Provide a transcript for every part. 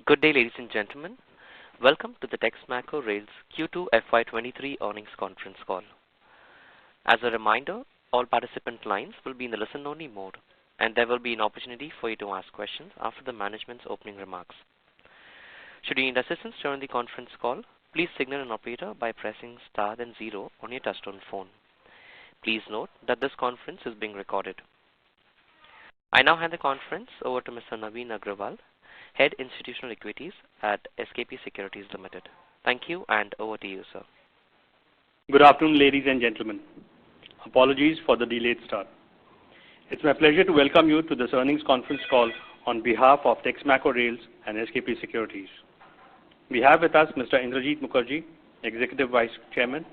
Good day, ladies and gentlemen. Welcome to the Texmaco Rails Q2 FY23 earnings conference call. As a reminder, all participant lines will be in the listen-only mode, and there will be an opportunity for you to ask questions after the management's opening remarks. Should you need assistance during the conference call, please signal an operator by pressing star then 0 on your touchtone phone. Please note that this conference is being recorded. I now hand the conference over to Mr. Naveen Agrawal, Head Institutional Equities at SKP Securities Limited. Thank you, and over to you, sir. Good afternoon, ladies and gentlemen. Apologies for the delayed start. It's my pleasure to welcome you to this earnings conference call on behalf of Texmaco Rails and SKP Securities. We have with us Mr. Indrajit Mukherjee, Executive Vice Chairman,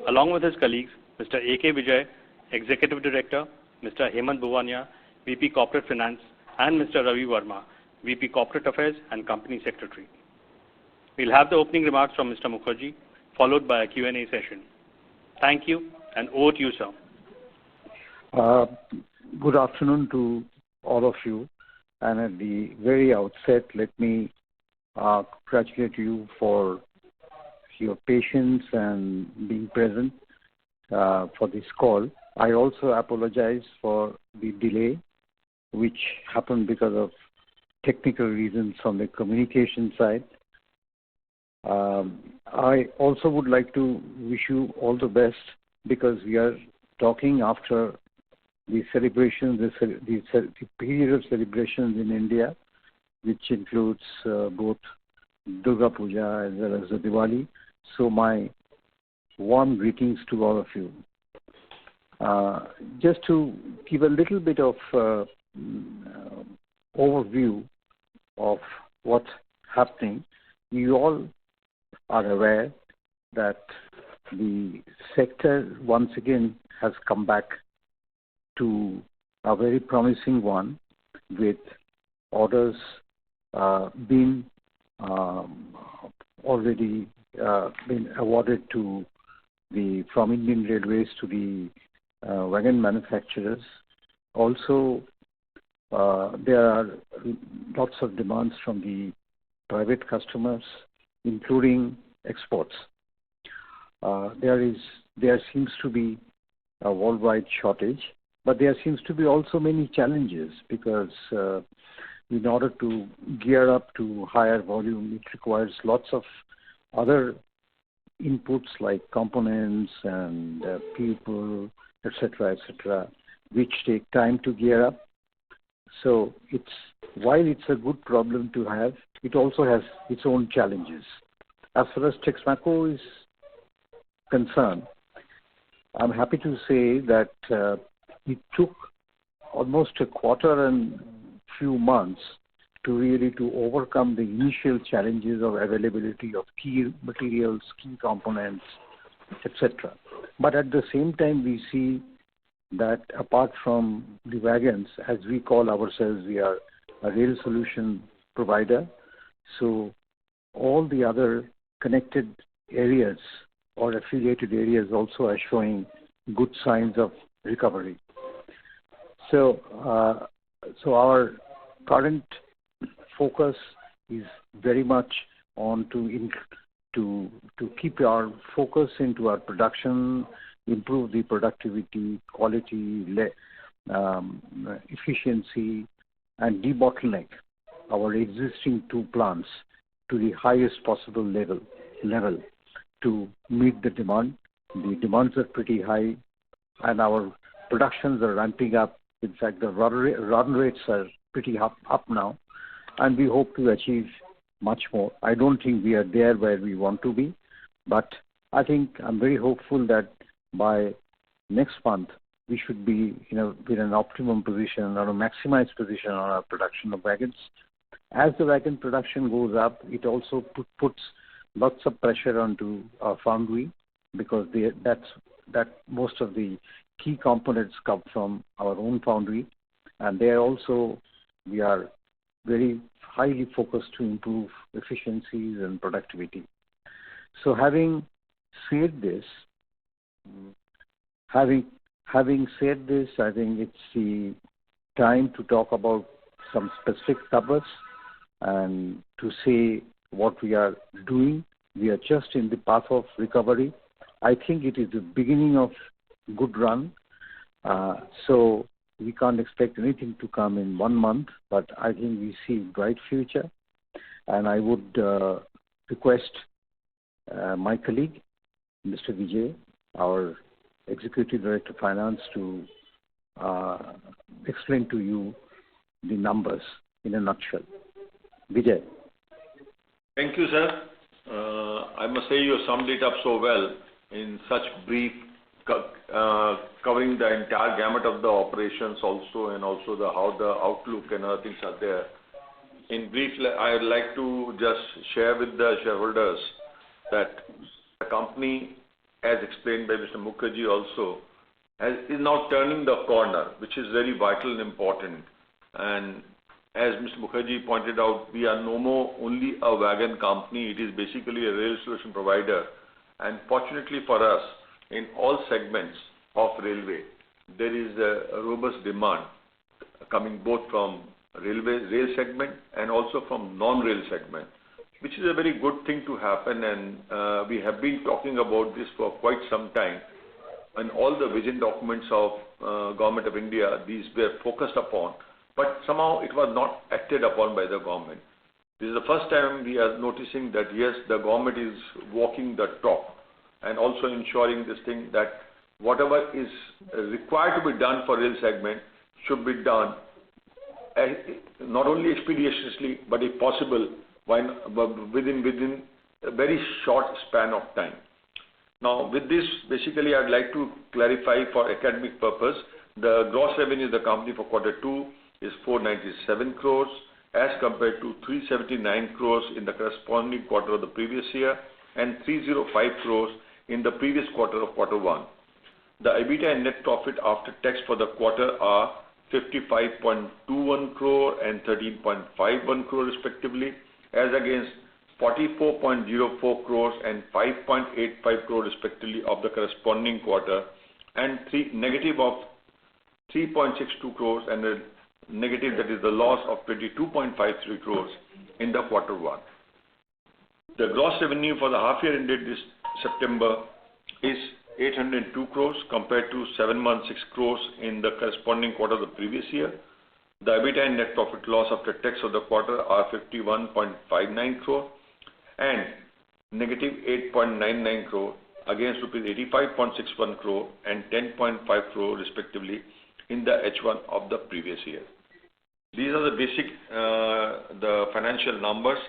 along with his colleagues, Mr. A.K. Vijay, Executive Director, Mr. Hemant Bhuvania, VP Corporate Finance, and Mr. Ravi Verma, VP Corporate Affairs and Company Secretary. We'll have the opening remarks from Mr. Mukherjee, followed by a Q&A session. Thank you, and over to you, sir. Good afternoon to all of you. And at the very outset, let me congratulate you for your patience and being present for this call. I also apologize for the delay, which happened because of technical reasons from the communication side. I also would like to wish you all the best because we are talking after the celebrations, the period of celebrations in India, which includes both Durga Puja as well as the Diwali. So my warm greetings to all of you. Just to give a little bit of overview of what's happening, you all are aware that the sector once again has come back to a very promising one, with orders being already been awarded to from Indian Railways to the wagon manufacturers. Also, there are lots of demands from the private customers, including exports. There seems to be a worldwide shortage, but there seems to be also many challenges because in order to gear up to higher volume, it requires lots of other inputs like components and people, etc., which take time to gear up. So while it's a good problem to have, it also has its own challenges. As far as Texmaco is concerned, I'm happy to say that it took almost a quarter and few months to overcome the initial challenges of availability of key materials, key components, etc. But at the same time, we see that apart from the wagons, as we call ourselves, we are a rail solution provider. So all the other connected areas or affiliated areas also are showing good signs of recovery. So our current focus is very much on to keep our focus into our production, improve the productivity, quality, efficiency, and debottleneck our existing two plants to the highest possible level to meet the demand. The demands are pretty high, and our productions are ramping up. In fact, the run rates are pretty up now, and we hope to achieve much more. I don't think we are there where we want to be, but I think I'm very hopeful that by next month we should be in an optimum position or a maximized position on our production of wagons. As the wagon production goes up, it also puts lots of pressure onto our foundry because that most of the key components come from our own foundry, and there also we are very highly focused to improve efficiencies and productivity. So having said this, I think it's the time to talk about some specific numbers. and to say what we are doing. We are just in the path of recovery. I think it is the beginning of good run. So we can't expect anything to come in 1 month, but I think we see bright future. And I would request my colleague, Mr. Vijay, our Executive Director of Finance, to explain to you the numbers in a nutshell. Vijay. Thank you, sir. I must say you summed it up so well in such brief, covering the entire gamut of the operations also, and also how the outlook and other things are there. In brief, I would like to just share with the shareholders that the company, as explained by Mr. Mukherjee also, is now turning the corner, which is very vital and important. And as Mr. Mukherjee pointed out, we are no more only a wagon company. It is basically a rail solution provider. And fortunately for us, in all segments of railway, there is a robust demand coming both from rail segment and also from non-rail segment, which is a very good thing to happen. And we have been talking about this for quite some time. And all the vision documents of Government of India, these were focused upon, but somehow it was not acted upon by the government. This is the first time we are noticing that yes, the government is walking the talk and also ensuring this thing that whatever is required to be done for rail segment should be done not only expeditiously, but if possible, within a very short span of time. Now, with this, basically, I'd like to clarify for academic purpose, the gross revenue of the company for Q2 is 497 crores as compared to 379 crores in the corresponding quarter of the previous year and 305 crores in the previous quarter of Q1. The EBITDA and net profit after tax for the quarter are 55.21 crore and 13.51 crore respectively, as against 44.04 crores and 5.85 crore respectively of the corresponding quarter, and negative of 3.62 crores and a negative, that is the loss of 22.53 crores in the Q1. The gross revenue for the half year ended this September is 802 crores compared to 716 crores in the corresponding quarter of the previous year. The EBITDA and net profit loss after tax of the quarter are 51.59 crore and negative 8.99 crore against rupees 85.61 crore and 10.5 crore respectively in the H1 of the previous year. These are the basic the financial numbers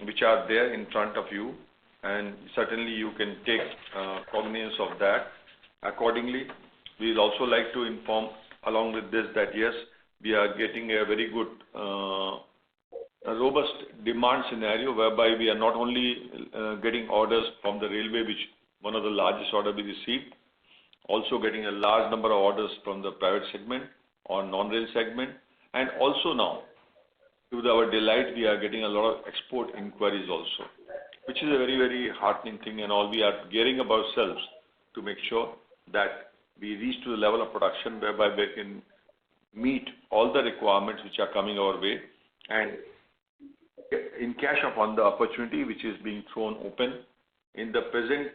which are there in front of you, and certainly you can take cognizance of that accordingly. We will also like to inform along with this that yes, we are getting a very good a robust demand scenario whereby we are not only getting orders from the railway, which one of the largest order we received, also getting a large number of orders from the private segment or non-rail segment, and also now, to our delight, we are getting a lot of export inquiries also, which is a very, very heartening thing, and all we are gearing up ourselves to make sure that we reach to the level of production whereby we can meet all the requirements which are coming our way and in cash upon the opportunity which is being thrown open in the present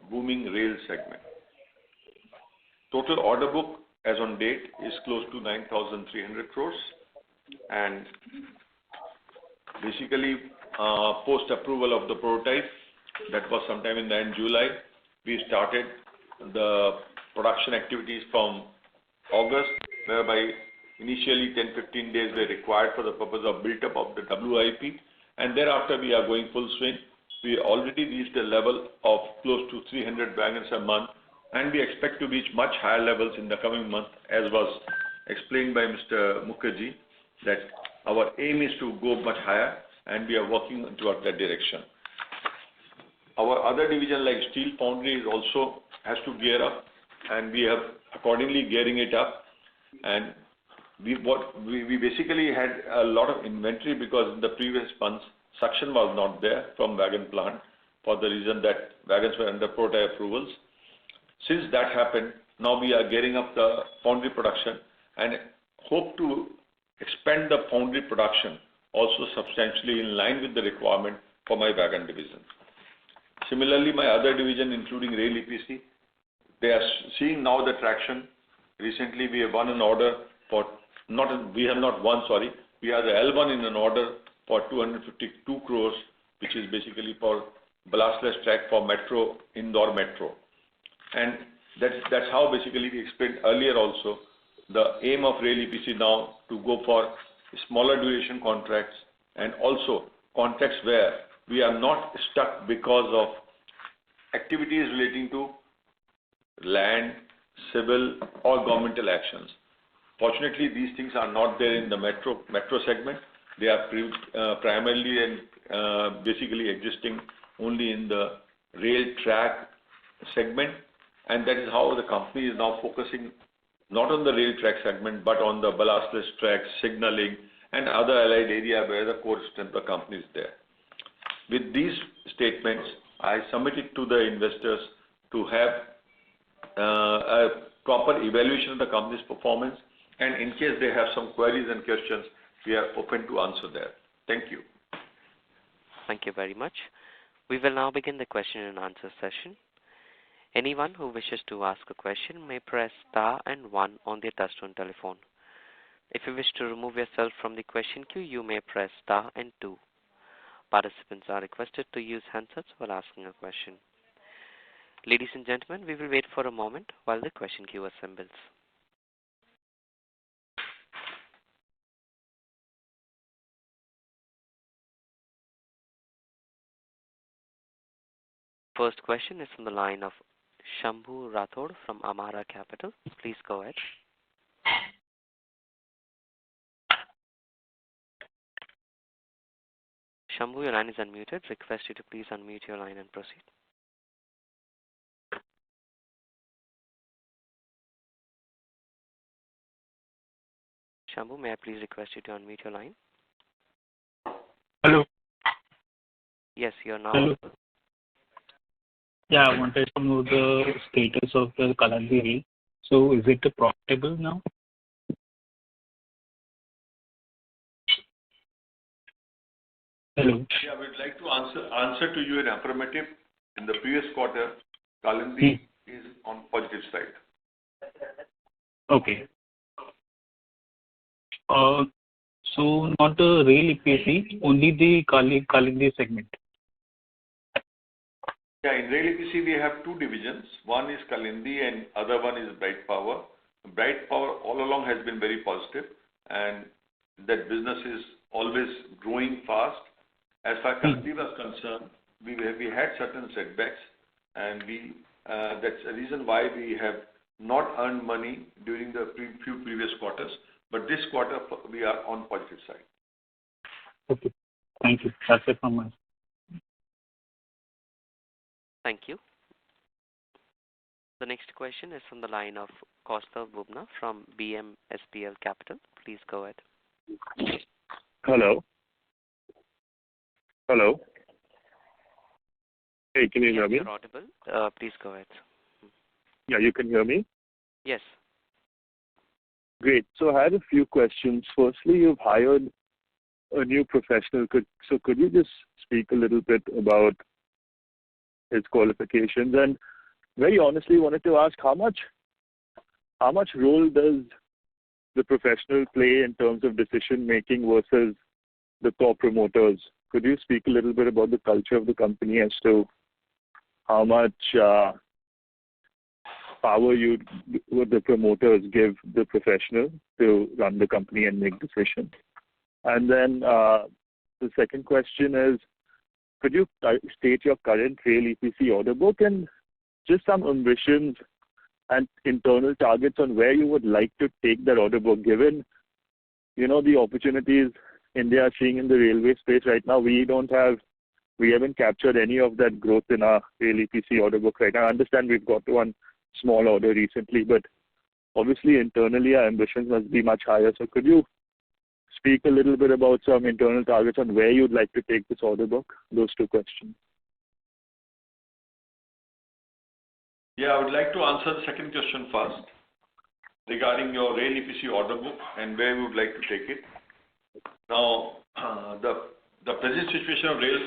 booming rail segment. Total order book as on date is close to 9,300 crores, and basically post approval of the prototype, that was sometime in the end July, we started the production activities from August, whereby initially 10-15 days were required for the purpose of build-up of the WIP, and thereafter we are going full swing. We already reached a level of close to 300 wagons a month, and we expect to reach much higher levels in the coming month, as was explained by Mr. Mukherjee, that our aim is to go much higher, and we are working towards that direction. Our other division like steel foundry is also has to gear up, and we are accordingly gearing it up. And we basically had a lot of inventory because in the previous months suction was not there from wagon plant for the reason that wagons were under prototype approvals. Since that happened, now we are gearing up the foundry production and hope to expand the foundry production also substantially in line with the requirement for my wagon division. Similarly, my other division, including Rail EPC, they are seeing now the traction. Recently, we have won an order for, we have not won, sorry, we are the L1 in an order for 252 crores, which is basically for ballastless track for Metro, Indore Metro. And that's how basically we explained earlier also, the aim of Rail EPC now to go for smaller duration contracts and also contracts where we are not stuck because of activities relating to land, civil or governmental actions. Fortunately, these things are not there in the metro segment. They are primarily and basically existing only in the rail track segment, and that is how the company is now focusing not on the rail track segment but on the ballastless track, signaling and other allied area where the core strength of the company is there. With these statements, I submit it to the investors to have a proper evaluation of the company's performance, and in case they have some queries and questions, we are open to answer that. Thank you. Thank you very much. We will now begin the question and answer session. Anyone who wishes to ask a question may press star and 1 on their touchtone telephone. If you wish to remove yourself from the question queue, you may press star and 2. Participants are requested to use handsets while asking a question. Ladies and gentlemen, we will wait for a moment while the question queue assembles. First question is from the line of Shambhu Rathod from Amara Capital. Please go ahead. Shambhu, your line is unmuted. Request you to please unmute your line and proceed. Shambhu, may I please request you to unmute your line? Hello. Yes, you're now. Hello. Yeah, I wanted to know the status of the Kalandi Rail. So is it profitable now? Hello. Yeah, we'd like to answer to you in affirmative. In the previous quarter, Kalandi is on positive side. Okay. So not the rail EPC, only the Kalindi segment. Yeah, in Rail EPC we have two divisions. One is Kalindi and other one is Bright Power. Bright Power all along has been very positive, and that business is always growing fast. As far as Kalindi was concerned, we had certain setbacks, and that's a reason why we have not earned money during the few previous quarters. But this quarter we are on positive side. Okay, thank you. That's it from my side. Thank you. The next question is from the line of Kaustav Bubna from BMSPL Capital. Please go ahead. Hello. Hello. Hey, can you hear me? You're audible. Please go ahead. Yeah, you can hear me? Yes. Great. So I had a few questions. Firstly, you've hired a new professional. Could you just speak a little bit about his qualifications? And very honestly, wanted to ask how much role does the professional play in terms of decision making versus the core promoters? Could you speak a little bit about the culture of the company as to how much power would the promoters give the professional to run the company and make decisions? And then the second question is, could you state your current rail EPC order book and just some ambitions and internal targets on where you would like to take that order book, given, the opportunities India is seeing in the railway space right now? We haven't captured any of that growth in our rail EPC order book right now. I understand we've got one small order recently, but obviously internally our ambitions must be much higher. So could you speak a little bit about some internal targets on where you'd like to take this order book? Those two questions. Yeah, I would like to answer the second question first regarding your rail EPC order book and where we would like to take it. Now, the present situation of rail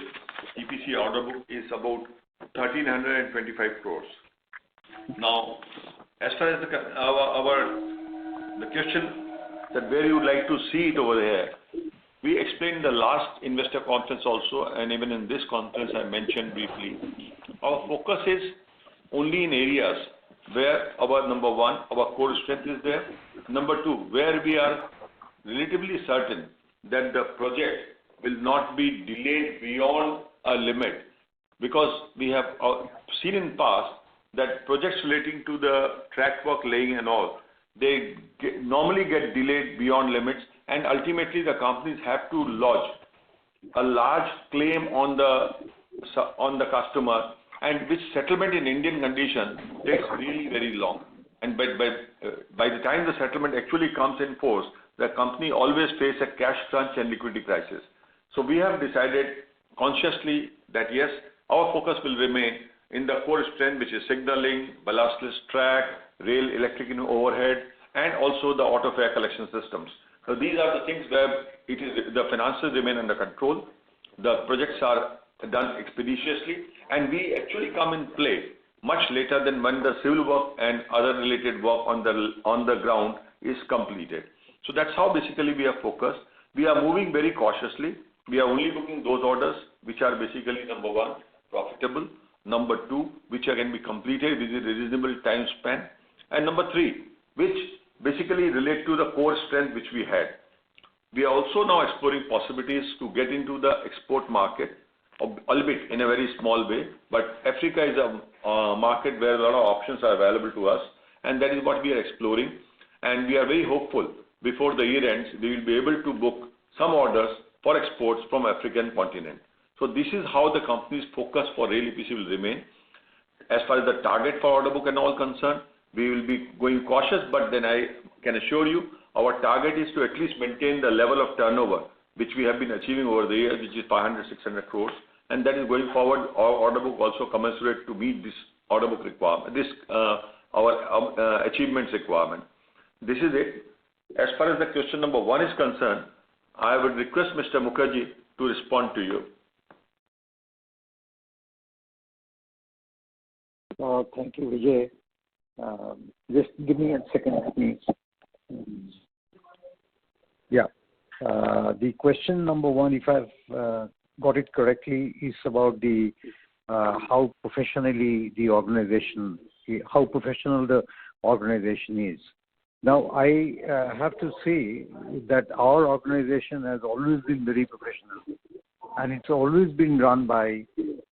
EPC order book is about 1,325 crores. Now, as far as the question that where you would like to see it over there, we explained in the last investor conference also, and even in this conference I mentioned briefly. Our focus is only in areas where our number one, our core strength is there. Number two, where we are relatively certain that the project will not be delayed beyond a limit, because we have seen in past that projects relating to the track work laying and all, they normally get delayed beyond limits, and ultimately the companies have to lodge a large claim on the customer, and which settlement in Indian condition takes really very long. And by the time the settlement actually comes in force, the company always face a cash crunch and liquidity crisis. So we have decided consciously that yes, our focus will remain in the core strength, which is signaling, ballastless track, rail electric overhead, and also the auto fare collection systems. So these are the things where the finances remain under control, the projects are done expeditiously, and we actually come in play much later than when the civil work and other related work on the ground is completed. So that's how basically we are focused. We are moving very cautiously. We are only looking those orders which are basically number one, profitable, number two, which can be completed within a reasonable time span, and number three, which basically relate to the core strength which we had. We are also now exploring possibilities to get into the export market, albeit in a very small way, but Africa is a market where a lot of options are available to us, and that is what we are exploring. And we are very hopeful before the year ends, we will be able to book some orders for exports from African continent. So this is how the company's focus for rail EPC will remain. As far as the target for order book and all concerned, we will be going cautious, but then I can assure you our target is to at least maintain the level of turnover which we have been achieving over the years, which is 500-600 crores, and that is going forward. Our order book also commensurate to meet this order book requirement, our achievements requirement. This is it. As far as the question number one is concerned, I would request Mr. Mukherjee to respond to you. Thank you, Vijay. Just give me a second, please. Yeah. The question number one, if I've got it correctly, is about the how professional the organization is. Now, I have to say that our organization has always been very professional, and it's always been run by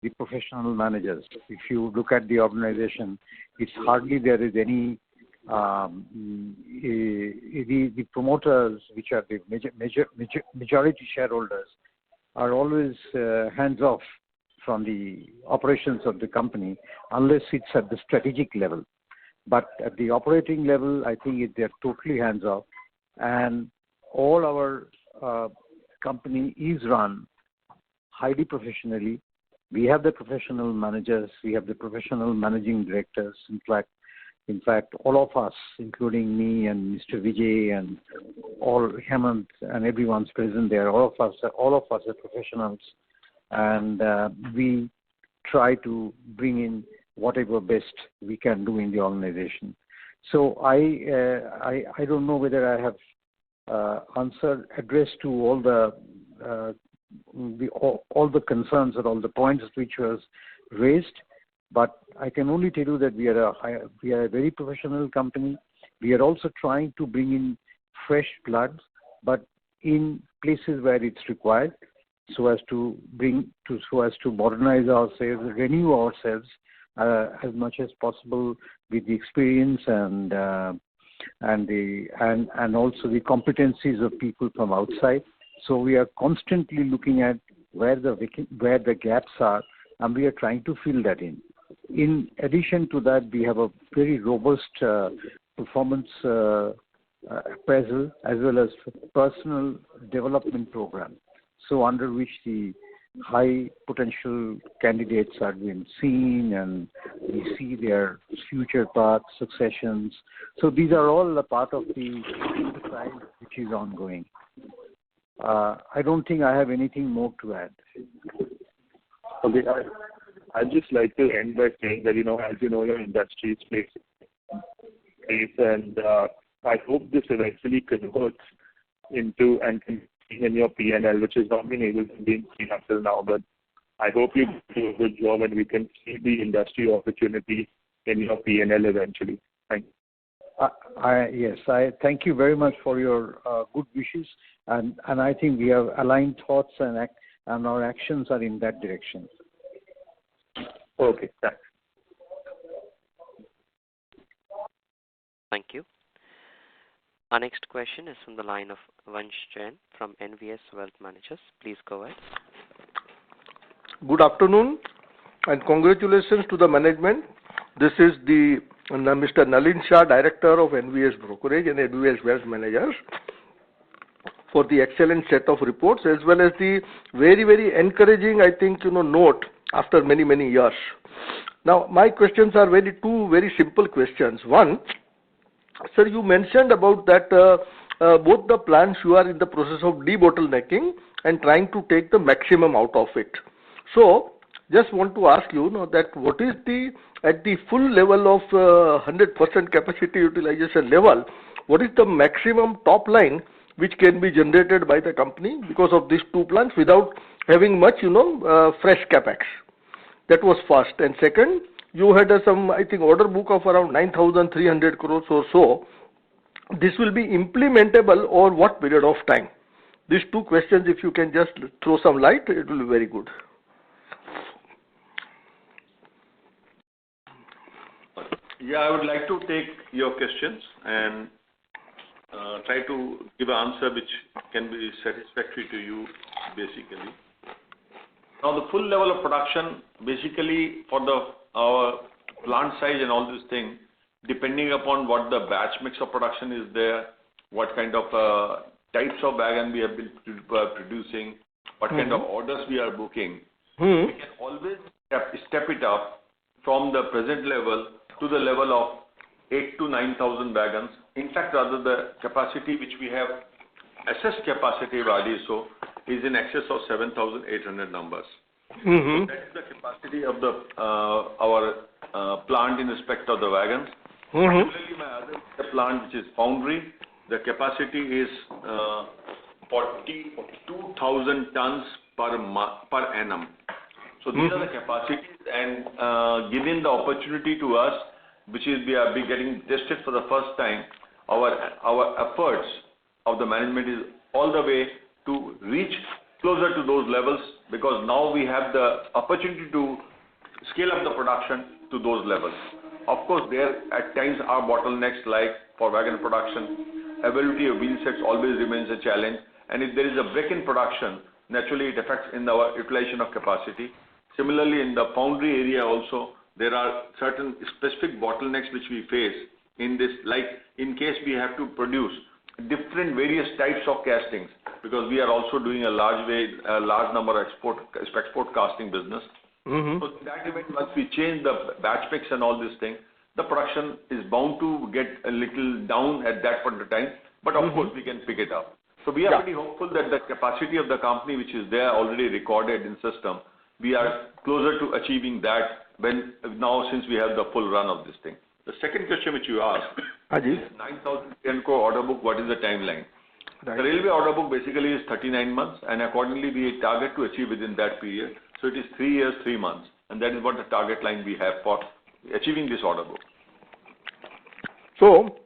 the professional managers. If you look at the organization, it's hardly there is any the promoters, which are the majority shareholders, are always hands off from the operations of the company, unless it's at the strategic level. But at the operating level, I think they're totally hands off, and all our company is run highly professionally. We have the professional managers, we have the professional managing directors. In fact, all of us, including me and Mr. Vijay and all Hemant and everyone's present there, all of us are professionals, and we try to bring in whatever best we can do in the organization. So I don't know whether I have addressed to all the concerns or all the points which was raised, but I can only tell you that we are a very professional company. We are also trying to bring in fresh blood, but in places where it's required, so as to modernize ourselves, renew ourselves as much as possible with the experience and also the competencies of people from outside. So we are constantly looking at where the gaps are, and we are trying to fill that in. In addition to that, we have a very robust performance appraisal as well as personal development program, so under which the high potential candidates are being seen, and we see their future paths, successions. So these are all a part of the exercise which is ongoing. I don't think I have anything more to add. Okay, I'd just like to end by saying that, as you know, your industry is facing pace, and I hope this eventually converts into and can be in your P&L, which has not been able to be seen until now. But I hope you do a good job and we can see the industry opportunity in your P&L eventually. Thank you. Yes, I thank you very much for your good wishes, and I think we have aligned thoughts and our actions are in that direction. Okay, thanks. Thank you. Our next question is from the line of Vansh Jain from NVS Wealth Managers. Please go ahead. Good afternoon and congratulations to the management. This is the Mr. Nalin Shah, Director of NVS Brokerage and NVS Wealth Managers, for the excellent set of reports as well as the very, very encouraging, I think, note after many, many years. Now, my questions are two very simple questions. One, sir, you mentioned about that both the plants you are in the process of debottlenecking and trying to take the maximum out of it. So, just want to ask you that what is at the full level of 100% capacity utilization level, what is the maximum top line which can be generated by the company because of these two plants without having much, fresh capex? That was first. And second, you had some, I think, order book of around 9,300 crores or so. This will be implementable over what period of time? These two questions, if you can just throw some light, it will be very good. Yeah, I would like to take your questions and try to give an answer which can be satisfactory to you, basically. Now, the full level of production, basically, for our plant size and all these things, depending upon what the batch mix of production is there, what kind of types of wagon we have been producing, what kind of orders we are booking, we can always step it up from the present level to the level of 8,000 to 9,000 wagons. In fact, rather the capacity which we have, assessed capacity value, so is in excess of 7,800 numbers. So that is the capacity of our plant in respect of the wagons. Similarly, my other plant, which is foundry, the capacity is 42,000 tons per annum. So these are the capacities, and given the opportunity to us, which is we are getting tested for the first time, our efforts of the management is all the way to reach closer to those levels, because now we have the opportunity to scale up the production to those levels. Of course, there at times are bottlenecks, like for wagon production, availability of wheel sets always remains a challenge, and if there is a break in production, naturally it affects in our utilization of capacity. Similarly, in the foundry area also, there are certain specific bottlenecks which we face in this, like in case we have to produce different various types of castings, because we are also doing a large number of export casting business. So in that event, once we change the batch mix and all these things, the production is bound to get a little down at that point of time, but of course we can pick it up. So we are pretty hopeful that the capacity of the company, which is there already recorded in system, we are closer to achieving that now since we have the full run of this thing. The second question which you asked, is 9,000 crore order book, what is the timeline? Right. The railway order book basically is 39 months, and accordingly we target to achieve within that period. So it is 3 years, 3 months, and that is what the target line we have for achieving this order book. So,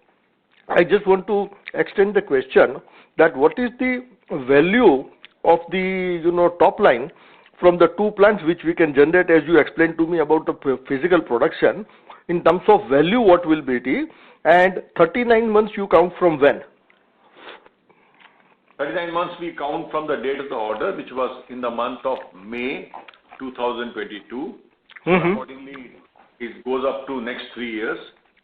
I just want to extend the question that what is the value of the top line from the two plants which we can generate, as you explained to me about the physical production, in terms of value, what will be it, and 39 months you count from when? 39 months we count from the date of the order, which was in the month of May 2022. Accordingly, it goes up to next 3 years.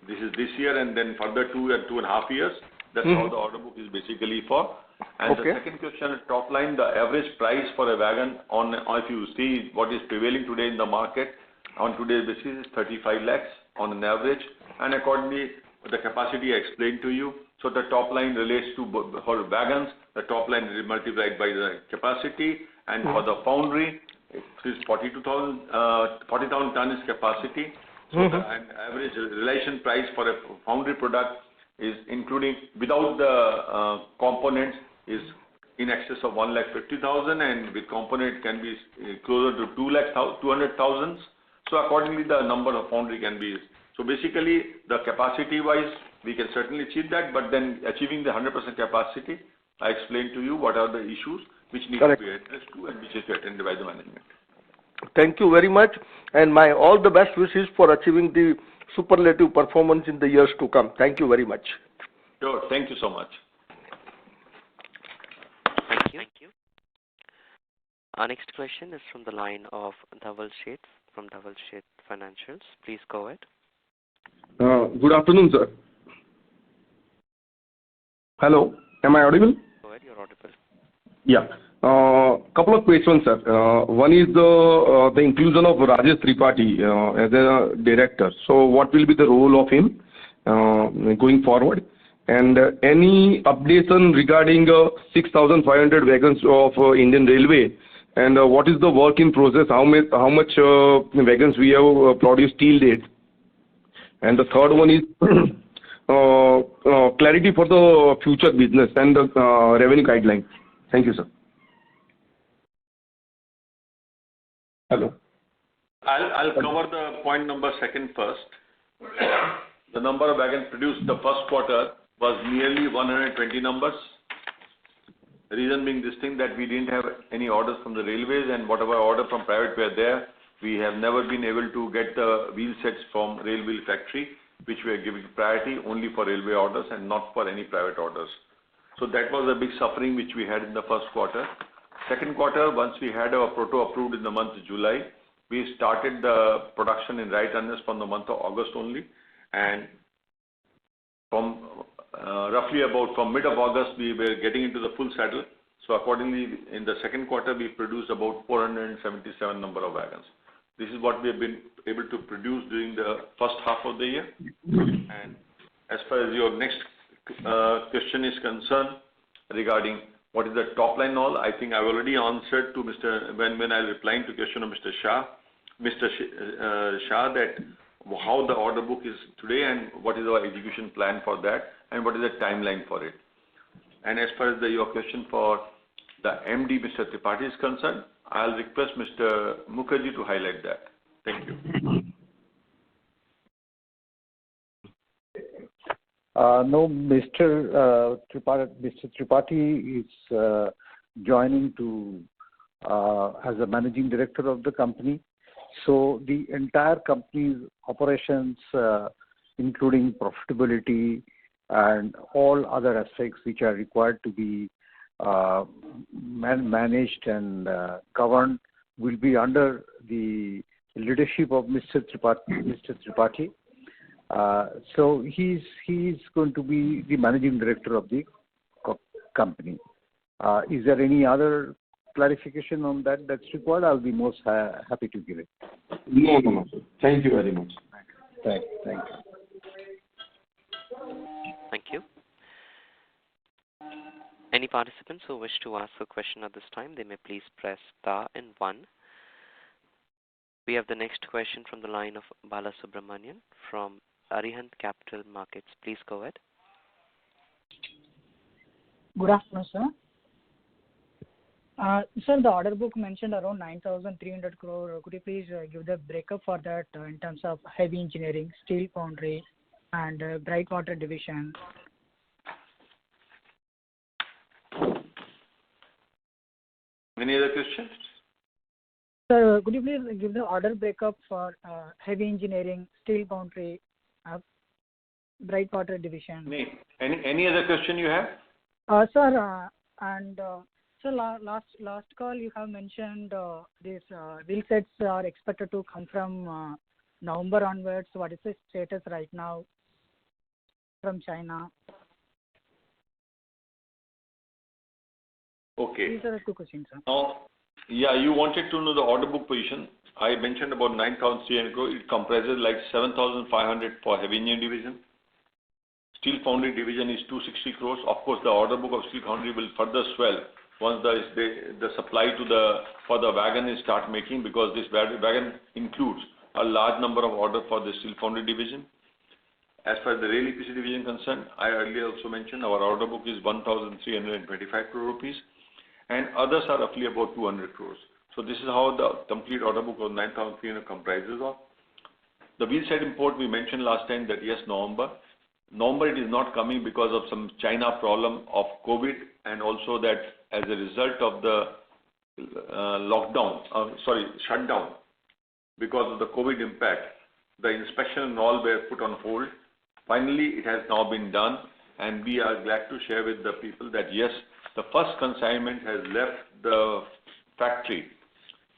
This is this year, and then further 2 and 2.5 years. That's how the order book is basically for. And the second question, top line, the average price for a wagon on, if you see what is prevailing today in the market, on today's basis is 35 lakhs on an average, and accordingly the capacity I explained to you, So the top line relates to for wagons, the top line is multiplied by the capacity, and for the foundry, it is 40,000 ton is capacity. So the average realization price for a foundry product is including without the components is in excess of 1,50,000, and with component can be closer to 200,000. So accordingly, the number of foundry can be. So basically, the capacity-wise, we can certainly achieve that, but then achieving the 100% capacity, I explained to you what are the issues which need to be addressed to and which is attended by the management. Thank you very much, and my all the best wishes for achieving the superlative performance in the years to come. Thank you very much. Sure. Thank you so much. Thank you. Our next question is from the line of Dhaval Sheth from Dhaval Sheth Financials. Please go ahead. Good afternoon, sir. Hello, am I audible? Go ahead, you're audible. Yeah. Couple of questions, sir. One is the inclusion of Rajesh Tripathi as a director. So what will be the role of him going forward? And any updation regarding 6,500 wagons of Indian Railway, and what is the work in process? How much wagons we have produced till date? And the third one is clarity for the future business and the revenue guidelines. Thank you, sir. Hello. I'll cover the point number second first. The number of wagons produced the first quarter was nearly 120 numbers. The reason being this thing that we didn't have any orders from the railways, and whatever order from private were there, we have never been able to get the wheel sets from rail wheel factory, which we are giving priority only for railway orders and not for any private orders. So that was a big suffering which we had in the first quarter. Second quarter, once we had our proto approved in the month of July, we started the production in right earnest from the month of August only, and from roughly about from mid of August, we were getting into the full saddle. So accordingly, in the second quarter, we produced about 477 number of wagons. This is what we have been able to produce during the first half of the year. And as far as your next question is concerned regarding what is the top line all, I think I've already answered to when I replying to question of Mr. Shah, that how the order book is today and what is our execution plan for that and what is the timeline for it. And as far as your question for the MD, Mr. Tripathi is concerned, I'll request Mr. Mukherjee to highlight that. Thank you. No, Mr. Tripathi is joining to as a managing director of the company. So the entire company's operations, including profitability and all other aspects which are required to be managed and governed, will be under the leadership of Mr. Tripathi. So he's going to be the managing director of the company. Is there any other clarification on that's required? I'll be most happy to give it. No, sir. Thank you very much. Thank you. Thank you. Any participants who wish to ask a question at this time, they may please press star and 1. We have the next question from the line of Bala Subramanian from Arihant Capital Markets. Please go ahead. Good afternoon, sir. Sir, the order book mentioned around 9,300 crore. Could you please give the breakup for that in terms of heavy engineering, steel foundry, and bright water division? Any other questions? Sir, could you please give the order breakup for heavy engineering, steel foundry, bright water division? Any other question you have? Sir, so last call you have mentioned these wheel sets are expected to come from November onwards. What is the status right now from China? Okay. These are the two questions, sir. Now, yeah, you wanted to know the order book position. I mentioned about 9,300 crore. It comprises like 7,500 for heavy engineering division, Steel Foundry division is 260 crores. Of course, the order book of Steel Foundry will further swell once the supply for the wagon is start making, because this wagon includes a large number of orders for the Steel Foundry division. As far as the Rail EPC division concerned, I earlier also mentioned our order book is 1,325 crore rupees, and others are roughly about 200 crores. So this is how the complete order book of 9,300 comprises of. The wheel set import, we mentioned last time that yes, November it is not coming because of some China problem of COVID, and also that as a result of the shutdown because of the COVID impact, the inspection and all were put on hold. Finally, it has now been done, and we are glad to share with the people that yes, the first consignment has left the factory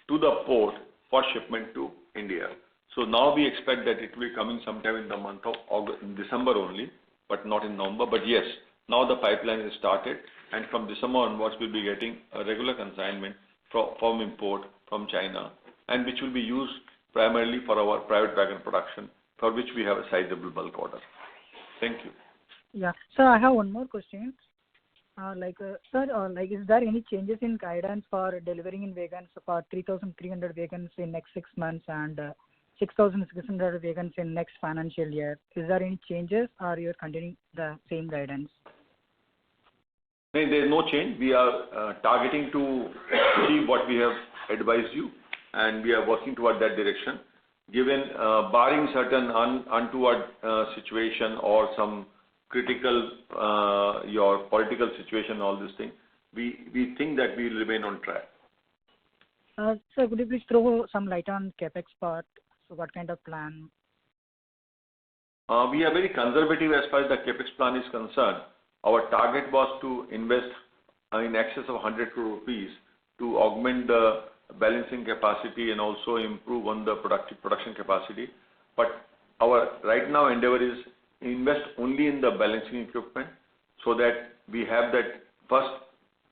to the port for shipment to India. So now we expect that it will be coming sometime in the month of December only, but not in November. But yes, now the pipeline is started, and from December onwards we'll be getting a regular consignment from import from China, and which will be used primarily for our private wagon production, for which we have a sizable bulk order. Thank you. Yeah. So I have one more question. Sir, is there any changes in guidance for delivering in wagons for 3,300 wagons in next 6 months and 6,600 wagons in next financial year? Is there any changes, or you are continuing the same guidance? No, there is no change. We are targeting to achieve what we have advised you, and we are working toward that direction. Given barring certain untoward situation or some critical your political situation, all this thing, we think that we will remain on track. Sir, could you please throw some light on CapEx part? So what kind of plan? We are very conservative as far as the CapEx plan is concerned. Our target was to invest in excess of 100 crore rupees to augment the balancing capacity and also improve on the production capacity. But our right now endeavor is invest only in the balancing equipment, so that we have that first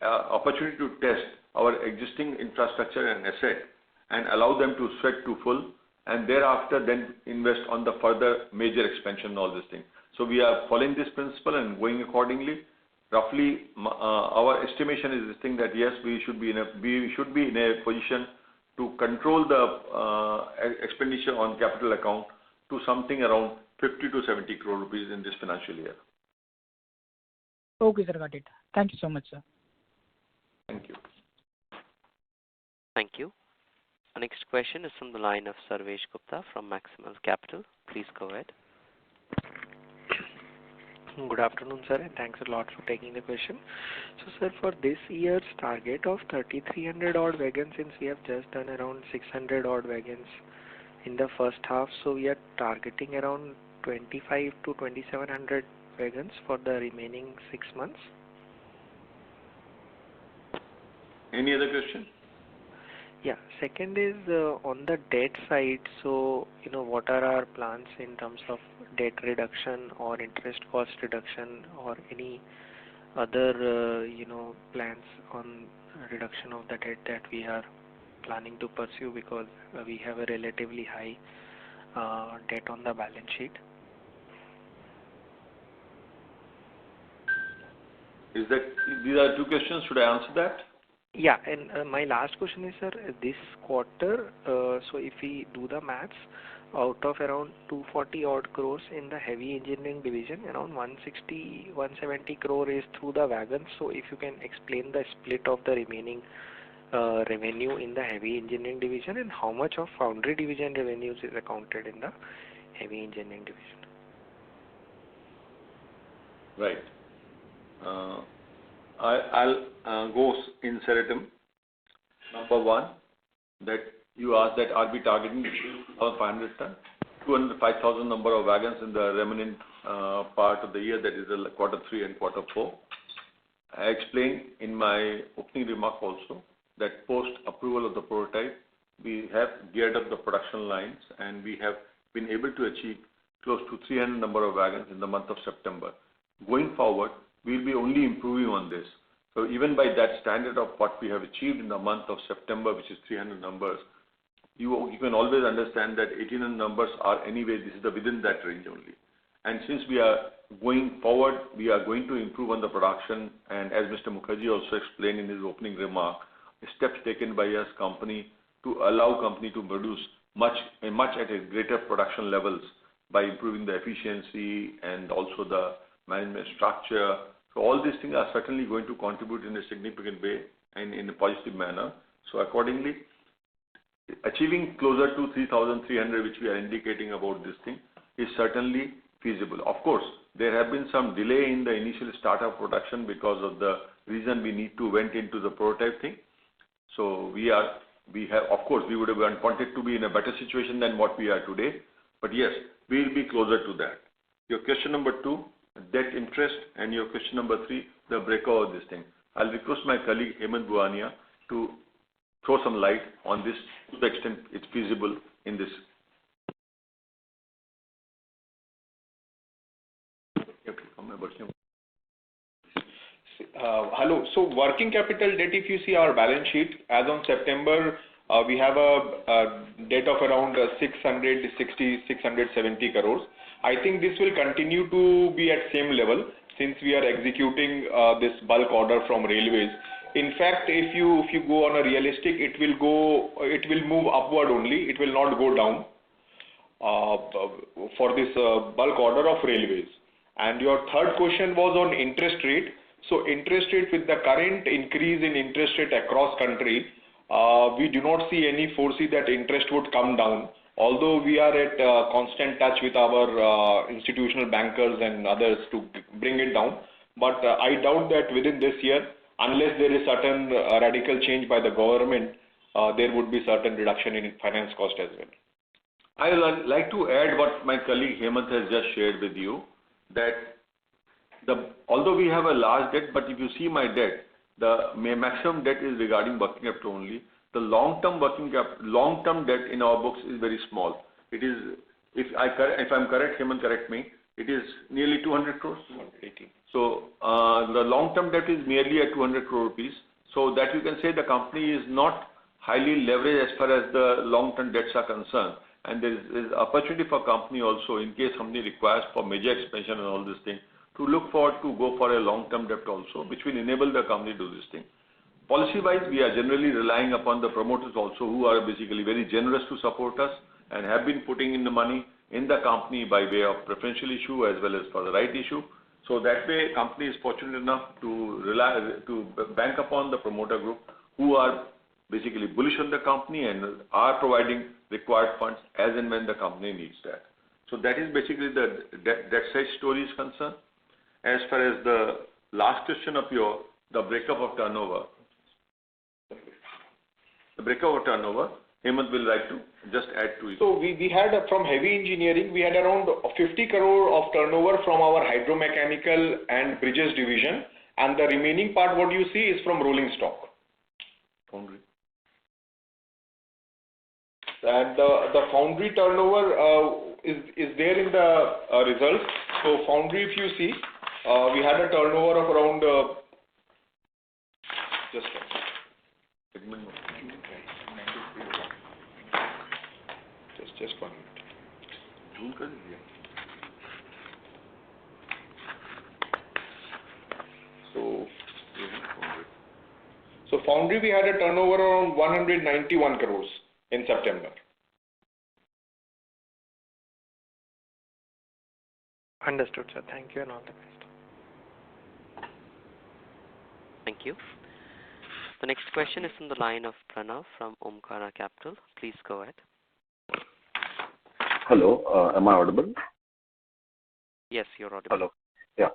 opportunity to test our existing infrastructure and asset and allow them to sweat to full, and thereafter then invest on the further major expansion and all this thing. So we are following this principle and going accordingly. Roughly, our estimation is this thing that yes, we should be in a position to control the expenditure on capital account to something around 50 to 70 crore rupees in this financial year. Okay, sir, got it. Thank you so much, sir. Thank you. Thank you. Our next question is from the line of Sarvesh Gupta from Maximal Capital. Please go ahead. Good afternoon, sir, and thanks a lot for taking the question. So, sir, for this year's target of 3,300 odd wagons, since we have just done around 600 odd wagons in the first half, so we are targeting around 25 to 2,700 wagons for the remaining 6 months. Any other question? Yeah. Second is on the debt side. So, what are our plans in terms of debt reduction or interest cost reduction, or any other, plans on reduction of the debt that we are planning to pursue, because we have a relatively high debt on the balance sheet? These are two questions. Should I answer that? Yeah, and my last question is, sir, this quarter, so if we do the maths, out of around 240 odd crores in the heavy engineering division, around 160, 170 crore is through the wagons. So if you can explain the split of the remaining revenue in the heavy engineering division, and how much of foundry division revenues is accounted in the heavy engineering division? Right. I'll go in seriatim. Number one, that you asked that are we targeting 2,500 ton, 205,000 number of wagons in the remaining part of the year, that is the quarter 3 and quarter 4. I explained in my opening remark also that post approval of the prototype, we have geared up the production lines, and we have been able to achieve close to 300 number of wagons in the month of September. Going forward, we'll be only improving on this. So even by that standard of what we have achieved in the month of September, which is 300 numbers, you can always understand that 1,800 numbers are anyway, this is within that range only. And since we are going forward, we are going to improve on the production, and as Mr. Mukherjee also explained in his opening remark, steps taken by us company to allow company to produce much at a greater production levels by improving the efficiency and also the management structure. So all these things are certainly going to contribute in a significant way and in a positive manner. So accordingly, achieving closer to 3,300, which we are indicating about this thing, is certainly feasible. Of course, there have been some delay in the initial start of production because of the reason we need to went into the prototype thing. So we have, of course, we would have wanted to be in a better situation than what we are today. But yes, we will be closer to that. Your question number 2, debt interest, and your question number 3, the breakout of this thing. I'll request my colleague Hemant Buania to throw some light on this to the extent it's feasible in this. Hello. So working capital debt, if you see our balance sheet, as on September, we have a debt of around 660, 670 crores. I think this will continue to be at same level since we are executing this bulk order from railways. In fact, if you go on a realistic, it will move upward only. It will not go down for this bulk order of railways. And your third question was on interest rate. So interest rate, with the current increase in interest rate across country, we do not see any foresee that interest would come down. Although we are at constant touch with our institutional bankers and others to bring it down, but I doubt that within this year, unless there is certain radical change by the government, there would be certain reduction in finance cost as well. I would like to add what my colleague Hemant has just shared with you, that although we have a large debt, but if you see my debt, the maximum debt is regarding working capital only. The long-term debt in our books is very small. It is, if I'm correct, Hemant, correct me, it is nearly 200 crores. 180. So the long-term debt is merely at 200 crore rupees. So that you can say the company is not highly leveraged as far as the long-term debts are concerned. And there is opportunity for company also, in case somebody requires for major expansion and all this thing, to look forward to go for a long-term debt also, which will enable the company to do this thing. Policy-wise, we are generally relying upon the promoters also, who are basically very generous to support us and have been putting in the money in the company by way of preferential issue as well as for the right issue. So that way, company is fortunate enough to bank upon the promoter group, who are basically bullish on the company and are providing required funds as and when the company needs that. So that is basically the debt side story is concerned. As far as the last question of your, the breakup of turnover, Hemant will like to just add to it. So we had from heavy engineering, we had around 50 crore of turnover from our hydromechanical and bridges division, and the remaining part what you see is from rolling stock. Foundry. And the foundry turnover is there in the results. So foundry, if you see, we had a turnover of around just 1 minute. So foundry, we had a turnover around 191 crores in September. Understood, sir. Thank you and all the best. Thank you. The next question is from the line of Pranav from Omkara Capital. Please go ahead. Hello, am I audible? Yes, you're audible. Hello. Yeah,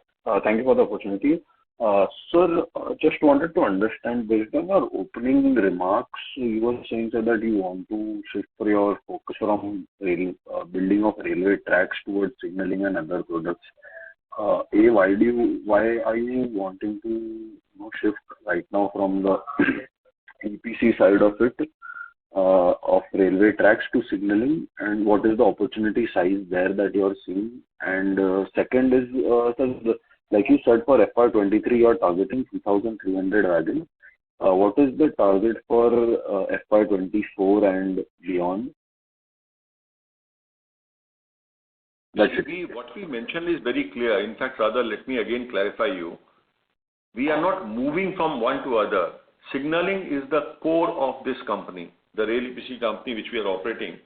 thank you for the opportunity. Sir, just wanted to understand, based on your opening remarks, you were saying, sir, that you want to shift for your focus from building of railway tracks towards signaling and other products. Why are you wanting to shift right now from the EPC side of it, of railway tracks to signaling, and what is the opportunity size there that you are seeing? And second is, sir, like you said, for FY23, you are targeting 3,300 wagons. What is the target for FY24 and beyond? That's it. What we mentioned is very clear. In fact, rather, let me again clarify you. We are not moving from one to other. Signaling is the core of this company, the rail EPC company which we are operating.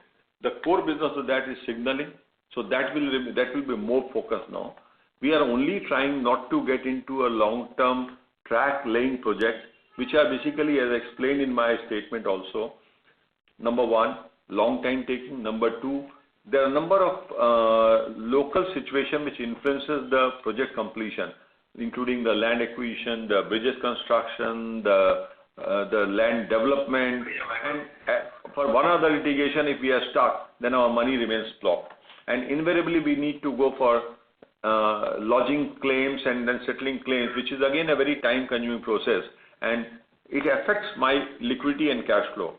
The core business of that is signaling. So that will be more focused now. We are only trying not to get into a long-term track laying project, which are basically, as explained in my statement also, number one, long time taking. Number two, there are a number of local situations which influences the project completion, including the land acquisition, the bridges construction, the land development, and for one other litigation, if we are stuck, then our money remains blocked. And invariably, we need to go for lodging claims and then settling claims, which is again a very time-consuming process, and it affects my liquidity and cash flow.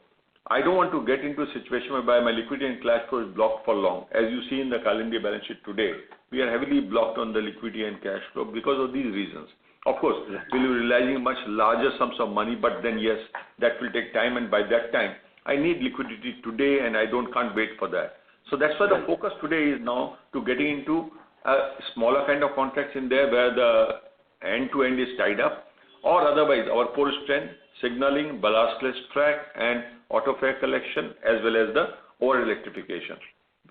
I don't want to get into a situation whereby my liquidity and cash flow is blocked for long. As you see in the calendar balance sheet today, we are heavily blocked on the liquidity and cash flow because of these reasons. Of course, we'll be realizing much larger sums of money, but then yes, that will take time, and by that time, I need liquidity today, and I can't wait for that. So that's why the focus today is now to getting into smaller kind of contracts in there where the end-to-end is tied up, or otherwise our core strength, signaling, ballastless track, and auto fare collection, as well as the over electrification.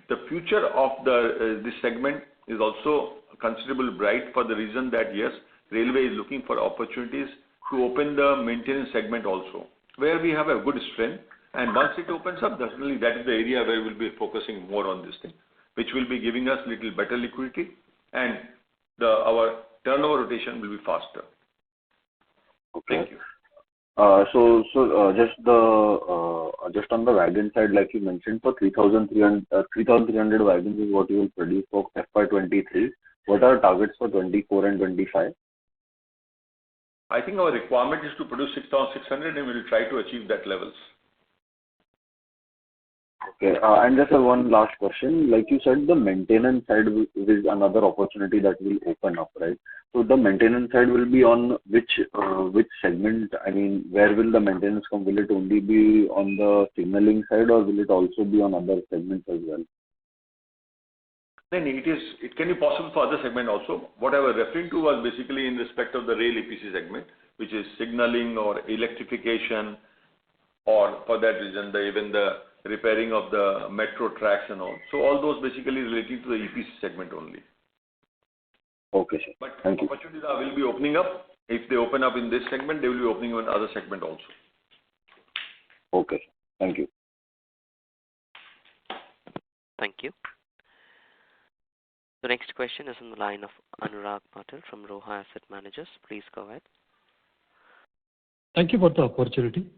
The future of this segment is also considerably bright for the reason that yes, railway is looking for opportunities to open the maintenance segment also, where we have a good strength. And once it opens up, definitely that is the area where we'll be focusing more on this thing, which will be giving us little better liquidity, and our turnover rotation will be faster. Okay. Thank you. Just on the wagon side, like you mentioned, for 3,300 wagons is what you will produce for FY23. What are targets for 24 and 25? I think our requirement is to produce 6,600, and we will try to achieve that levels. Okay. And just one last question. Like you said, the maintenance side is another opportunity that will open up, right? So the maintenance side will be on which segment? I mean, where will the maintenance come? Will it only be on the signaling side, or will it also be on other segments as well? Then it can be possible for other segment also. What I was referring to was basically in respect of the rail EPC segment, which is signaling or electrification, or for that reason, even the repairing of the metro tracks and all. So all those basically relating to the EPC segment only. Okay, sir. But thank you. Opportunities will be opening up. If they open up in this segment, they will be opening in other segment also. Okay, thank you. Thank you. The next question is on the line of Anurag Patil from Roha Asset Managers. Please go ahead. Thank you for the opportunity.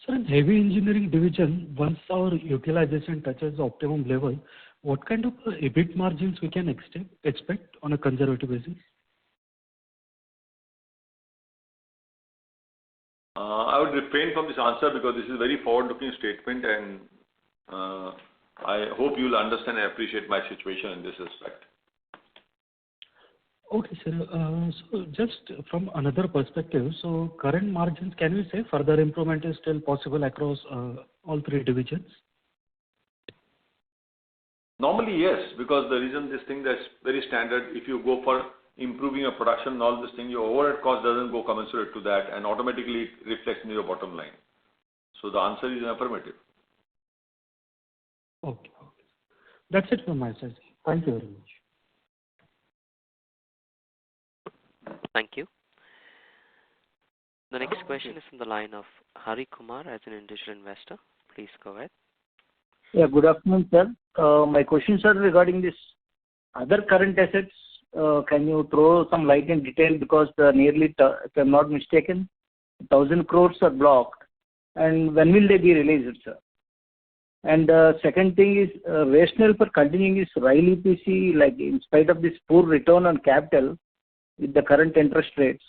Sir, in heavy engineering division, once our utilization touches the optimum level, what kind of EBIT margins we can expect on a conservative basis? I would refrain from this answer because this is a very forward-looking statement, and I hope you'll understand and appreciate my situation in this respect. Okay, sir. So just from another perspective, so current margins, can we say further improvement is still possible across all three divisions? Normally, yes, because the reason this thing that's very standard, if you go for improving your production and all this thing, your overhead cost doesn't go commensurate to that, and automatically it reflects in your bottom line. So the answer is affirmative. Okay. That's it from my side. Thank you very much. Thank you. The next question is from the line of Hari Kumar as an individual investor. Please go ahead. Yeah, good afternoon, sir. My questions are regarding this other current assets. Can you throw some light in detail, because nearly, if I'm not mistaken, 1,000 crores are blocked, and when will they be released, sir? And second thing is rationale for continuing this rail EPC, like in spite of this poor return on capital with the current interest rates,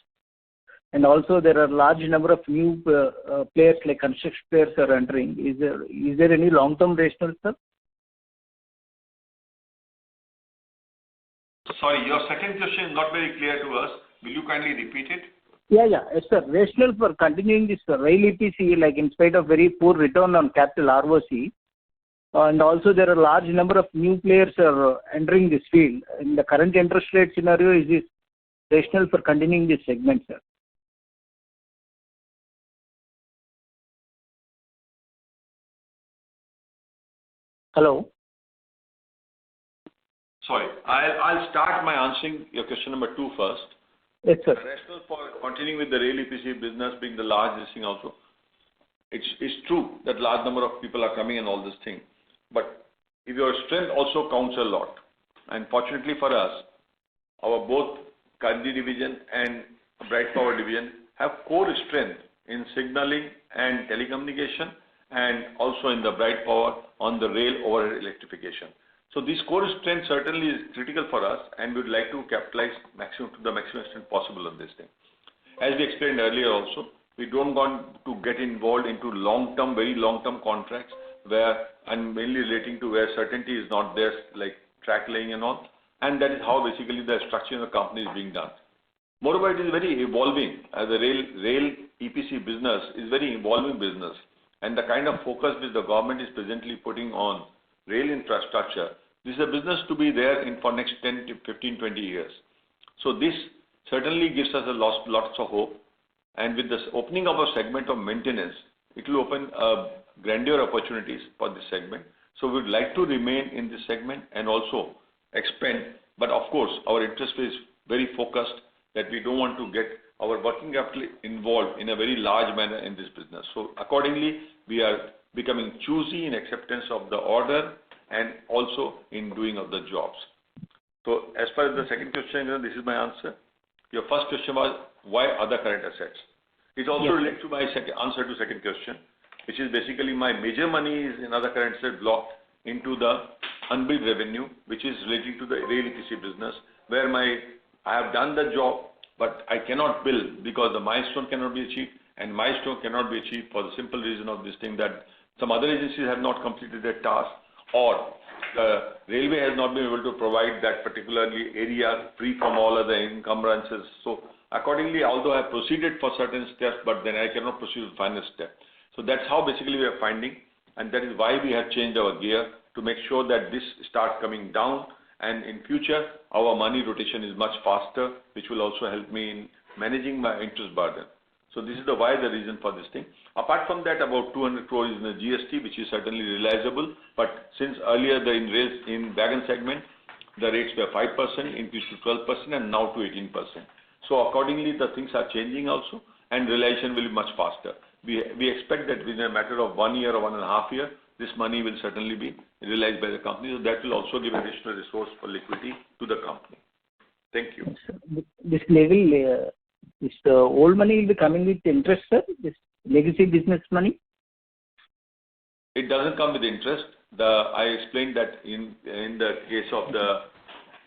and also there are large number of new players like construction players are entering. Is there any long-term rationale, sir? Sorry, your second question is not very clear to us. Will you kindly repeat it? Yeah. Yes, sir. Rationale for continuing this rail EPC, like in spite of very poor return on capital ROC, And also there are a large number of new players are entering this field. In the current interest rate scenario, is this rational for continuing this segment, sir? Hello? Sorry, I'll start my answering your question number 2 first. Yes, sir. The rationale for continuing with the rail EPC business being the largest thing also. It's true that large number of people are coming and all this thing. But if your strength also counts a lot. And fortunately for us, our both Kandi division and Bright Power division have core strength in signaling and telecommunication and also in the Bright Power on the rail overhead electrification. So this core strength certainly is critical for us and we would like to capitalize to the maximum extent possible on this thing. As we explained earlier also, we don't want to get involved into long-term, very long-term contracts where, and mainly relating to where certainty is not there, like track laying and all. And that is how basically the structure of the company is being done. Moreover, it is very evolving as a rail EPC business is very evolving business. And the kind of focus which the government is presently putting on rail infrastructure, this is a business to be there for next 10 to 15, 20 years. So this certainly gives us lots of hope. And with this opening of a segment of maintenance, it will open grandeur opportunities for this segment. So we would like to remain in this segment and also expand. But of course, our interest is very focused that we don't want to get our working capital involved in a very large manner in this business. So accordingly, we are becoming choosy in acceptance of the order and also in doing of the jobs. So as far as the second question, this is my answer. Your first question was why other current assets? It also relates to my answer to second question, which is basically my major money is in other current assets blocked into the unbilled revenue, which is relating to the rail EPC business, where I have done the job, but I cannot bill because the milestone cannot be achieved, and milestone cannot be achieved for the simple reason of this thing that some other agencies have not completed their task, or the railway has not been able to provide that particularly area free from all other encumbrances. So accordingly, although I have proceeded for certain steps, but then I cannot proceed to the final step. So that's how basically we are finding, and that is why we have changed our gear to make sure that this starts coming down, and in future our money rotation is much faster, which will also help me in managing my interest burden. So this is the reason for this thing. Apart from that, about 200 crores is in the GST, which is certainly realizable. But since earlier in wagon segment, the rates were 5%, increased to 12%, and now to 18%. So accordingly, the things are changing also, and realization will be much faster. We expect that within a matter of 1 year or 1.5 years, this money will certainly be realized by the company. So that will also give additional resource for liquidity to the company. Thank you. This level, this old money will be coming with interest, sir? This legacy business money? It doesn't come with interest. I explained that in the case of the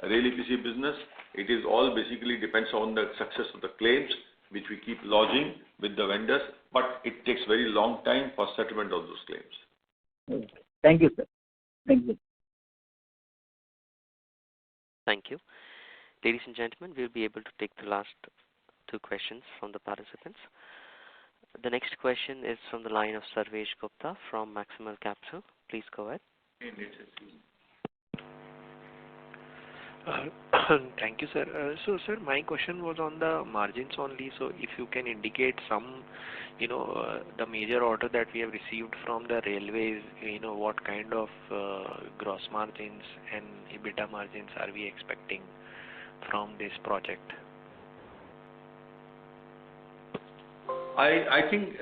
rail EPC business, it is all basically depends on the success of the claims, which we keep lodging with the vendors, but it takes very long time for settlement of those claims. Okay. Thank you, sir. Thank you. Thank you. Ladies and gentlemen, we'll be able to take the last 2 questions from the participants. The next question is from the line of Sarvesh Gupta from Maximal Capital. Please go ahead. Thank you, sir. So, sir, my question was on the margins only. So, if you can indicate some, the major order that we have received from the railways, what kind of gross margins and EBITDA margins are we expecting from this project? I think,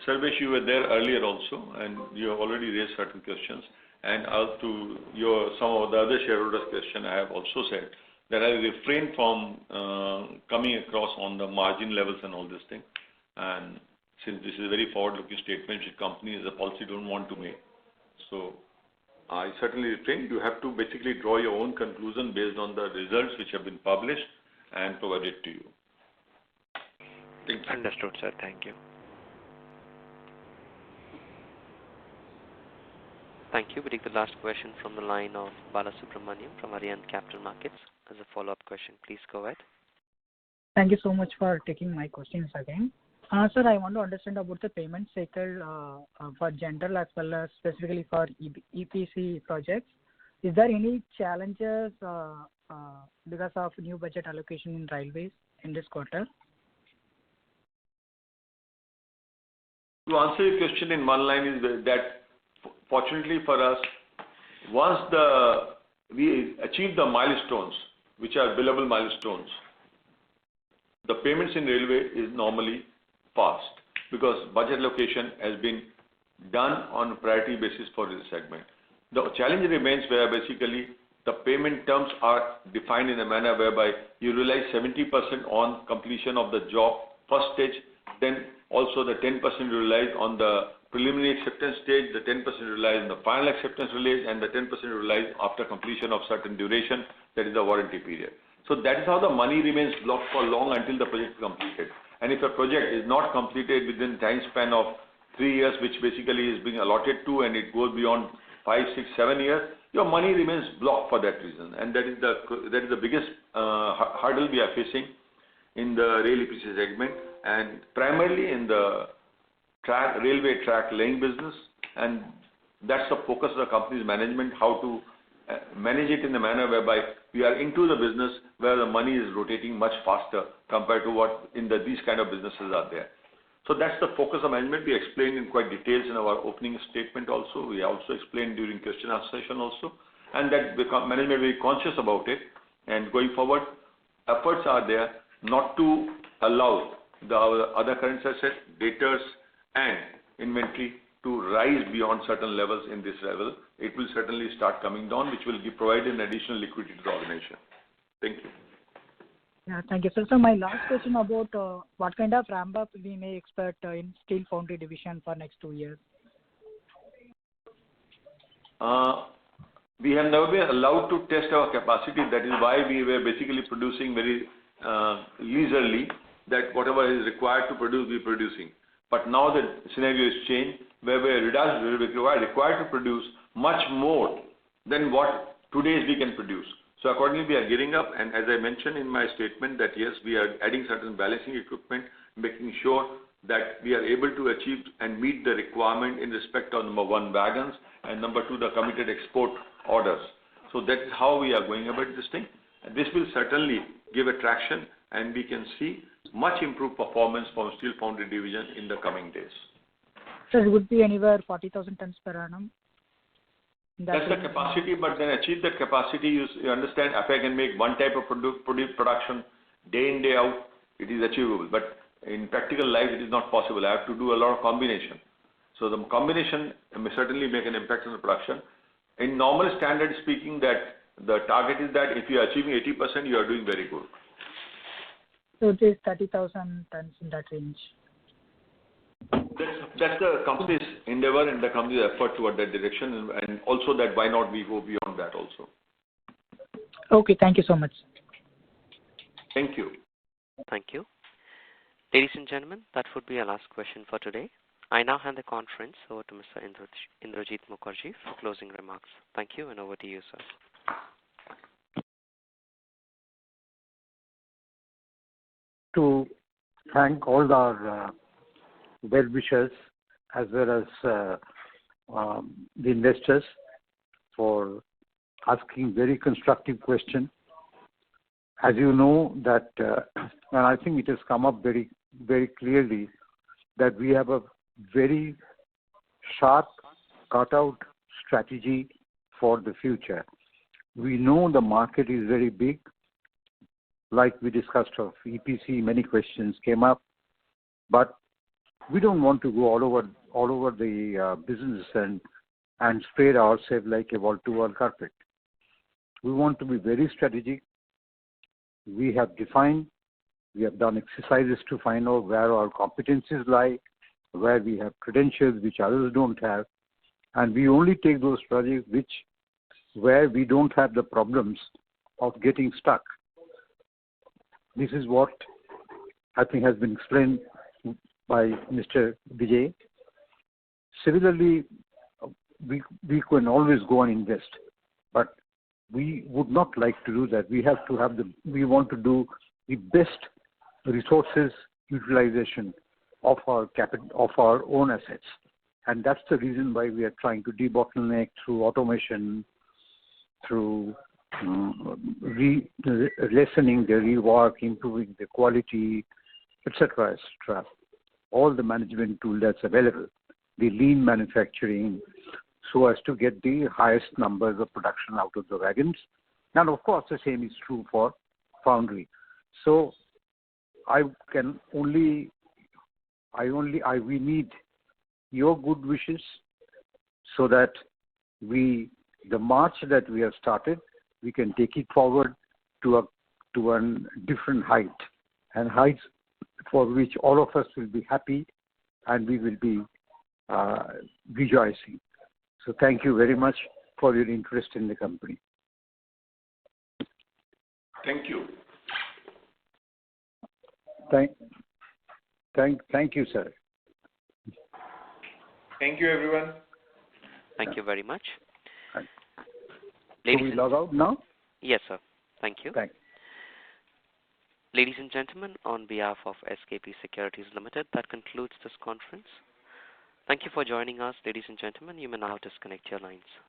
Sarvesh, you were there earlier also, and you have already raised certain questions. And to some of the other shareholders' question, I have also said that I refrain from coming across on the margin levels and all this thing. And since this is a very forward-looking statement, which company as a policy don't want to make. So I certainly refrain. You have to basically draw your own conclusion based on the results which have been published and provided to you. Understood, sir. Thank you. Thank you. We take the last question from the line of Balasubramaniam from Arihant Capital Markets as a follow-up question. Please go ahead. Thank you so much for taking my questions again. Sir, I want to understand about the payment cycle for general as well as specifically for EPC projects. Is there any challenges because of new budget allocation in railways in this quarter? To answer your question in one line is that fortunately for us, once we achieve the milestones, which are billable milestones, the payments in railway is normally fast because budget allocation has been done on a priority basis for this segment. The challenge remains where basically the payment terms are defined in a manner whereby you realize 70% on completion of the job first stage, then also the 10% relies on the preliminary acceptance stage, the 10% relies on the final acceptance release, and the 10% relies after completion of certain duration, that is the warranty period. So that is how the money remains blocked for long until the project is completed. And if a project is not completed within time span of 3 years, which basically is being allotted to, and it goes beyond 5, 6, 7 years, your money remains blocked for that reason. And that is the biggest hurdle we are facing in the rail EPC segment, and primarily in the railway track laying business. And that's the focus of the company's management, how to manage it in a manner whereby we are into the business where the money is rotating much faster compared to what these kind of businesses are there. So that's the focus of management. We explained in quite details in our opening statement also. We also explained during question answer session also. And that management is very conscious about it. And going forward, efforts are there not to allow the other current assets, debtors and inventory to rise beyond certain levels in this level. It will certainly start coming down, which will provide an additional liquidity to the organization. Thank you. Yeah, thank you, sir. So my last question about what kind of ramp up we may expect in steel foundry division for next 2 years? We have never been allowed to test our capacity. That is why we were basically producing very leisurely, that whatever is required to produce, we're producing. But now the scenario is changed, where we are required to produce much more than what today we can produce. So accordingly, we are gearing up, and as I mentioned in my statement that yes, we are adding certain balancing equipment, making sure that we are able to achieve and meet the requirement in respect of number 1, wagons, and number 2, the committed export orders. So that is how we are going about this thing. And this will certainly give a traction, and we can see much improved performance from steel foundry division in the coming days. So it would be anywhere 40,000 tons per annum? That's the capacity, but then achieve that capacity, you understand, if I can make one type of production day in, day out, it is achievable. But in practical life, it is not possible. I have to do a lot of combination. So the combination may certainly make an impact on the production. In normal standard speaking, that the target is that if you are achieving 80%, you are doing very good. So it is 30,000 tons in that range. That's the company's endeavor and the company's effort toward that direction, and also that why not we go beyond that also. Okay, thank you so much. Thank you. Thank you. Ladies and gentlemen, that would be our last question for today. I now hand the conference over to Mr. Indrajit Mukherjee for closing remarks. Thank you, and over to you, sir. To thank all our well-wishers as well as the investors for asking very constructive questions. As you know that, and I think it has come up very, very clearly, that we have a very sharp cut-out strategy for the future. We know the market is very big. Like we discussed of EPC, many questions came up, but we don't want to go all over the business and spread ourselves like a wall-to-wall carpet. We want to be very strategic. We have defined, we have done exercises to find out where our competencies lie, where we have credentials which others don't have, and we only take those projects where we don't have the problems of getting stuck. This is what I think has been explained by Mr. Vijay. Similarly, we can always go and invest, but we would not like to do that. We want to do the best resources utilization of our capital, of our own assets. And that's the reason why we are trying to debottleneck through automation, through lessening the rework, improving the quality, etc., etc. All the management tool that's available, the lean manufacturing, so as to get the highest numbers of production out of the wagons. And of course, the same is true for foundry. So we need your good wishes so that the march that we have started, we can take it forward to a different height, and heights for which all of us will be happy and we will be rejoicing. So thank you very much for your interest in the company. Thank you. Thank you, sir. Thank you, everyone. Thank you very much. So we log out now? Yes, sir. Thank you. Thank you. Ladies and gentlemen, on behalf of SKP Securities Limited, that concludes this conference. Thank you for joining us, ladies and gentlemen. You may now disconnect your lines.